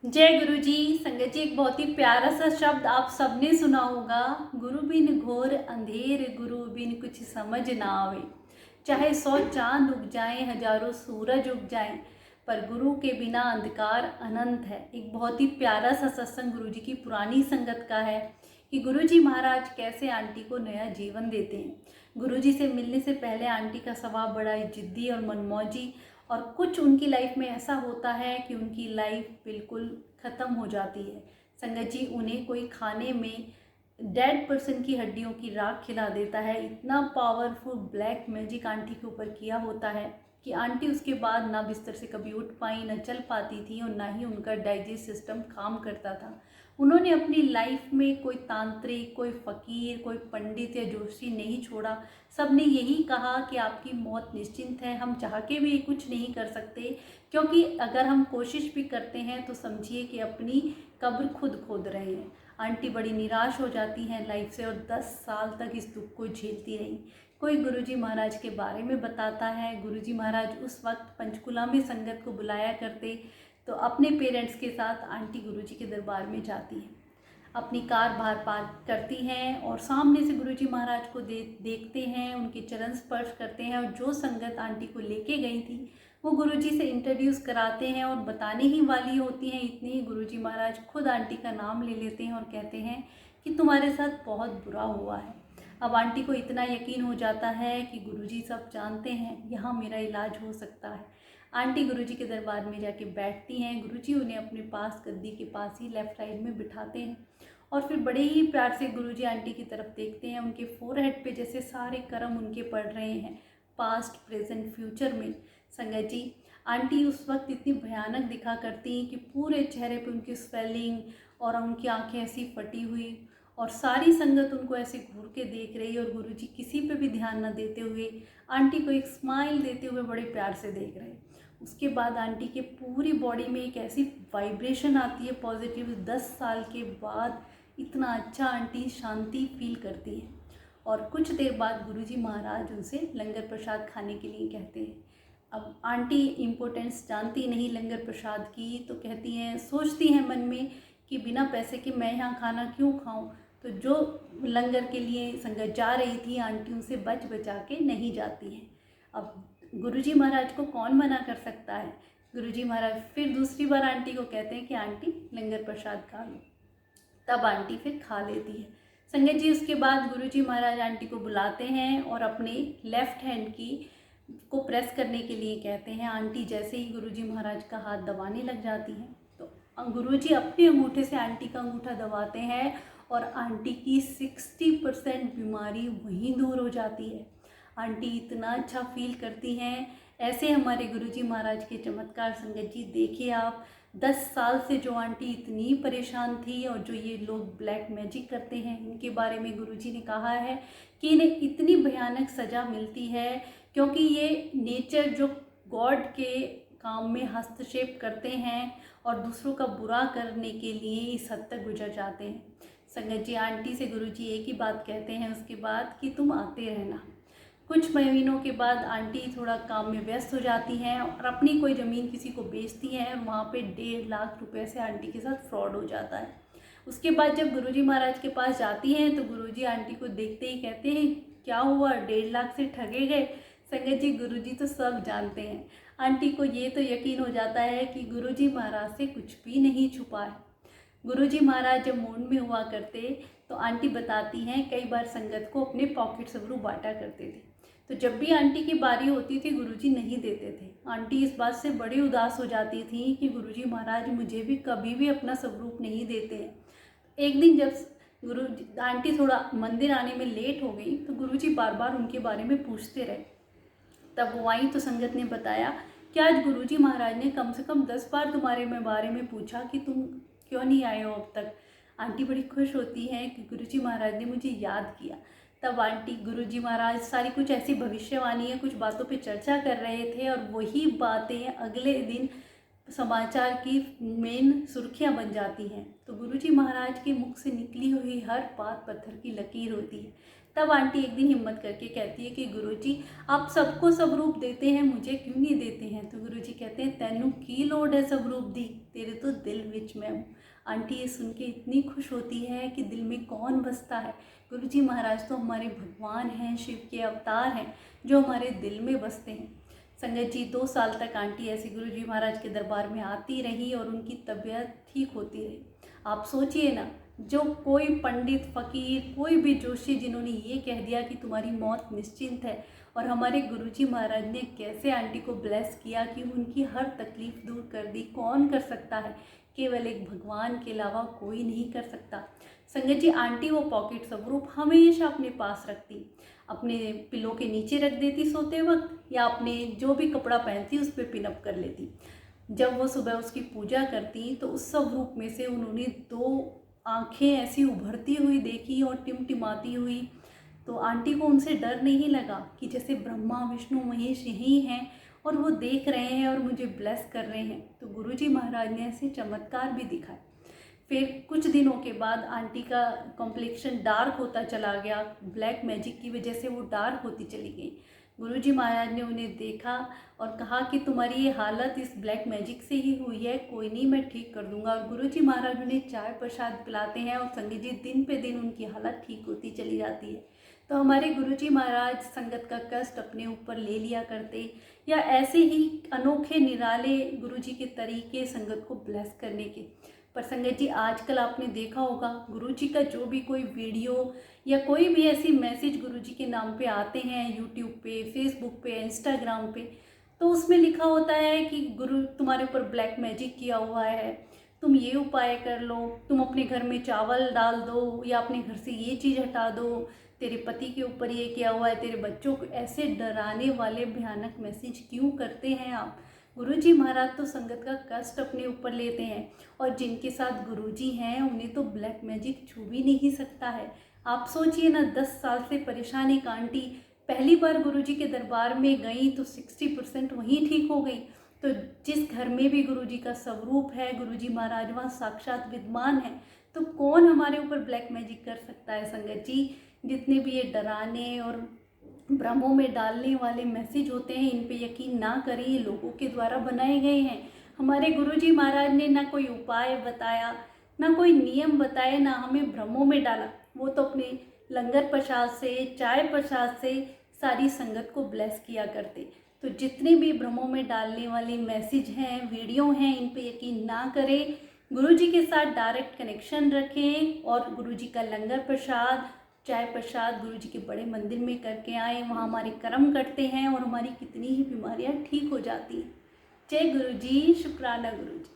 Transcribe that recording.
जय गुरु जी। संगत जी, एक बहुत ही प्यारा सा शब्द आप सबने सुना होगा, गुरु बिन घोर अंधेर, गुरु बिन कुछ समझ ना आवे। चाहे 100 चांद उग जाएं, हजारों सूरज उग जाएं, पर गुरु के बिना अंधकार अनंत है। एक बहुत ही प्यारा सा सत्संग गुरु जी की पुरानी संगत का है कि गुरु जी महाराज कैसे आंटी को नया जीवन देते हैं। गुरु जी से मिलने से पहले आंटी का स्वभाव बड़ा ही जिद्दी और मनमौजी, और कुछ उनकी लाइफ में ऐसा होता है कि उनकी लाइफ बिल्कुल ख़त्म हो जाती है। संगत जी, उन्हें कोई खाने में डेड पर्सन की हड्डियों की राख खिला देता है। इतना पावरफुल ब्लैक मैजिक आंटी के ऊपर किया होता है कि आंटी उसके बाद ना बिस्तर से कभी उठ पाई, ना चल पाती थी, और ना ही उनका डाइजेस्ट सिस्टम काम करता था। उन्होंने अपनी लाइफ में कोई तांत्रिक, कोई फ़कीर, कोई पंडित या जोशी नहीं छोड़ा। सब ने यही कहा कि आपकी मौत निश्चिंत है, हम चाह के भी कुछ नहीं कर सकते, क्योंकि अगर हम कोशिश भी करते हैं तो समझिए कि अपनी कब्र खुद खोद रहे हैं। आंटी बड़ी निराश हो जाती हैं लाइफ से, और 10 साल तक इस दुख को झेलती रही। कोई गुरुजी महाराज के बारे में बताता है, गुरुजी महाराज उस वक्त पंचकुला में संगत को बुलाया करते, तो अपने पेरेंट्स के साथ आंटी गुरुजी के दरबार में जाती है। अपनी कार बाहर पार्क करती हैं और सामने से गुरुजी महाराज को देखते हैं, उनके चरण स्पर्श करते हैं, और जो संगत आंटी को लेके गई थी वो गुरुजी से इंट्रोड्यूस कराते हैं, और बताने ही वाली होती हैं इतनी ही गुरुजी महाराज खुद आंटी का नाम ले लेते हैं और कहते हैं कि तुम्हारे साथ बहुत बुरा हुआ है। अब आंटी को इतना यकीन हो जाता है कि गुरुजी सब जानते हैं, यहाँ मेरा इलाज हो सकता है। आंटी गुरुजी के दरबार में जाके बैठती हैं। गुरुजी उन्हें अपने पास गद्दी के पास ही लेफ्ट साइड में बिठाते हैं, और फिर बड़े ही प्यार से गुरुजी आंटी की तरफ देखते हैं। उनके फोरहेड पे जैसे सारे कर्म उनके पड़ रहे हैं, पास्ट, प्रेजेंट, फ्यूचर में। संगत जी, आंटी उस वक्त इतनी भयानक दिखा करती हैं कि पूरे चेहरे पे उनकी स्वेलिंग, और उनकी आंखें ऐसी फटी हुई, और सारी संगत उनको ऐसे घूर के देख रही है, और गुरुजी किसी पे भी ध्यान न देते हुए आंटी को एक स्माइल देते हुए बड़े प्यार से देख रहे हैं। उसके बाद आंटी के पूरी बॉडी में एक ऐसी वाइब्रेशन आती है पॉजिटिव। 10 साल के बाद इतना अच्छा आंटी शांति फील करती है। और कुछ देर बाद गुरुजी महाराज उनसे लंगर प्रसाद खाने के लिए कहते हैं। अब आंटी इम्पोर्टेंस जानती नहीं लंगर प्रसाद की, तो कहती हैं, सोचती हैं मन में कि बिना पैसे के मैं यहाँ खाना क्यों खाऊं। तो जो लंगर के लिए संगत जा रही थी, आंटी उनसे बच बचा के नहीं जाती हैं। अब गुरुजी महाराज को कौन मना कर सकता है। गुरुजी महाराज फिर दूसरी बार आंटी को कहते हैं कि आंटी लंगर प्रसाद खा लो। तब आंटी फिर खा लेती है। संगत जी, उसके बाद गुरुजी महाराज आंटी को बुलाते हैं और अपने लेफ्ट हैंड की को प्रेस करने के लिए कहते हैं। आंटी जैसे ही गुरुजी महाराज का हाथ दबाने लग जाती हैं, तो गुरुजी अपने अंगूठे से आंटी का अंगूठा दबाते हैं, और आंटी की 60% बीमारी वहीं दूर हो जाती है। आंटी इतना अच्छा फील करती हैं। ऐसे हमारे गुरुजी महाराज के चमत्कार संगत जी देखिए आप। 10 साल से जो आंटी इतनी परेशान थी, और जो ये लोग ब्लैक मैजिक करते हैं, इनके बारे में गुरुजी ने कहा है कि इन्हें इतनी भयानक सज़ा मिलती है, क्योंकि ये नेचर जो गॉड के काम में हस्तक्षेप करते हैं और दूसरों का बुरा करने के लिए इस हद तक गुजर जाते हैं। संगत जी, आंटी से गुरुजी एक ही बात कहते हैं उसके बाद कि तुम आते रहना। कुछ महीनों के बाद आंटी थोड़ा काम में व्यस्त हो जाती हैं, और अपनी कोई ज़मीन किसी को बेचती हैं, और वहाँ पे 1.5 लाख रुपए से आंटी के साथ फ्रॉड हो जाता है। उसके बाद जब गुरुजी महाराज के पास जाती हैं, तो गुरुजी आंटी को देखते ही कहते हैं, क्या हुआ, 1.5 लाख से ठगे गए। संगत जी, गुरुजी तो सब जानते हैं। आंटी को ये तो यकीन हो जाता है कि गुरुजी महाराज से कुछ भी नहीं छुपा है। गुरुजी महाराज जब मूड में हुआ करते, तो आंटी बताती हैं कई बार संगत को अपने पॉकेट स्वरूप बांटा करते थे। तो जब भी आंटी की बारी होती थी, गुरुजी नहीं देते थे। आंटी इस बात से बड़ी उदास हो जाती थी कि गुरुजी महाराज मुझे भी कभी भी अपना स्वरूप नहीं देते हैं। एक दिन जब आंटी थोड़ा मंदिर आने में लेट हो गई, तो गुरुजी बार बार उनके बारे में पूछते रहे। तब वो आई तो संगत ने बताया कि आज गुरुजी महाराज ने कम से कम 10 बार तुम्हारे बारे में पूछा कि तुम क्यों नहीं आए हो अब तक। आंटी बड़ी खुश होती हैं कि गुरुजी महाराज ने मुझे याद किया। तब आंटी गुरुजी महाराज सारी कुछ ऐसी भविष्यवाणी है, कुछ बातों पे चर्चा कर रहे थे, और वही बातें अगले दिन समाचार की मेन सुर्खियां बन जाती हैं। तो गुरुजी महाराज के मुख से निकली हुई हर बात पत्थर की लकीर होती है। तब आंटी एक दिन हिम्मत करके कहती है कि गुरुजी, आप सबको स्वरूप देते हैं, मुझे क्यों नहीं देते हैं। तो गुरुजी कहते हैं, तेनू की लोड़ है स्वरूप दी, तेरे तो दिल विच मैं हूँ। आंटी ये सुन के इतनी खुश होती है कि दिल में कौन बसता है। गुरुजी महाराज तो हमारे भगवान हैं, शिव के अवतार हैं, जो हमारे दिल में बसते हैं। संगत जी 2 साल तक आंटी ऐसे गुरुजी महाराज के दरबार में आती रही और उनकी तबीयत ठीक होती रही। आप सोचिए ना, जो कोई पंडित फकीर कोई भी जोशी जिन्होंने ये कह दिया कि तुम्हारी मौत निश्चिंत है, और हमारे गुरुजी महाराज ने कैसे आंटी को ब्लेस किया कि उनकी हर तकलीफ दूर कर दी। कौन कर सकता है? केवल एक भगवान के अलावा कोई नहीं कर सकता। संगत जी आंटी वो पॉकेट स्वरूप हमेशा अपने पास रखती, अपने पिलो के नीचे रख देती सोते वक्त, या अपने जो भी कपड़ा पहनती उस पर पिनअप कर लेती। जब वो सुबह उसकी पूजा करती तो उस स्वरूप में से उन्होंने 2 आंखें ऐसी उभरती हुई देखी और टिमटिमाती हुई। तो आंटी को उनसे डर नहीं लगा कि जैसे ब्रह्मा विष्णु महेश यही हैं और वो देख रहे हैं और मुझे ब्लेस कर रहे हैं। तो गुरुजी महाराज ने ऐसे चमत्कार भी दिखाए। फिर कुछ दिनों के बाद आंटी का कॉम्प्लेक्शन डार्क होता चला गया, ब्लैक मैजिक की वजह से वो डार्क होती चली गई। गुरुजी महाराज ने उन्हें देखा और कहा कि तुम्हारी ये हालत इस ब्लैक मैजिक से ही हुई है, कोई नहीं मैं ठीक कर दूंगा। और गुरुजी महाराज उन्हें चाय प्रसाद पिलाते हैं और संगत जी दिन पे दिन उनकी हालत ठीक होती चली जाती है। तो हमारे गुरुजी महाराज संगत का कष्ट अपने ऊपर ले लिया करते, या ऐसे ही अनोखे निराले गुरुजी के तरीके संगत को ब्लेस करने के। पर संगत जी आजकल आपने देखा होगा गुरुजी का जो भी कोई वीडियो या कोई भी ऐसी मैसेज गुरुजी के नाम पे आते हैं यूट्यूब पे, फेसबुक पे, इंस्टाग्राम पे, तो उसमें लिखा होता है कि गुरु तुम्हारे ऊपर ब्लैक मैजिक किया हुआ है, तुम ये उपाय कर लो, तुम अपने घर में चावल डाल दो, या अपने घर से ये चीज़ हटा दो, तेरे पति के ऊपर ये किया हुआ है, तेरे बच्चों को। ऐसे डराने वाले भयानक मैसेज क्यों करते हैं आप? गुरुजी महाराज तो संगत का कष्ट अपने ऊपर लेते हैं, और जिनके साथ गुरुजी हैं उन्हें तो ब्लैक मैजिक छू भी नहीं सकता है। आप सोचिए ना, 10 साल से परेशान एक आंटी पहली बार गुरुजी के दरबार में गई तो 60% वहीं ठीक हो गई। तो जिस घर में भी गुरुजी का स्वरूप है, गुरुजी महाराज वहाँ साक्षात विद्यमान है, तो कौन हमारे ऊपर ब्लैक मैजिक कर सकता है? संगत जी जितने भी ये डराने और भ्रमों में डालने वाले मैसेज होते हैं, इन पे यकीन ना करें, ये लोगों के द्वारा बनाए गए हैं। हमारे गुरुजी महाराज ने ना कोई उपाय बताया, ना कोई नियम बताए, ना हमें भ्रमों में डाला। वो तो अपने लंगर प्रसाद से, चाय प्रसाद से सारी संगत को ब्लेस किया करते। तो जितने भी भ्रमों में डालने वाले मैसेज हैं, वीडियो हैं, इन पे यकीन ना करें। गुरुजी के साथ डायरेक्ट कनेक्शन रखें और गुरुजी का लंगर प्रसाद, चाय प्रसाद गुरुजी के बड़े मंदिर में करके आए, वहाँ हमारे कर्म करते हैं और हमारी कितनी ही बीमारियाँ ठीक हो जाती हैं। जय गुरुजी, शुक्राना गुरुजी।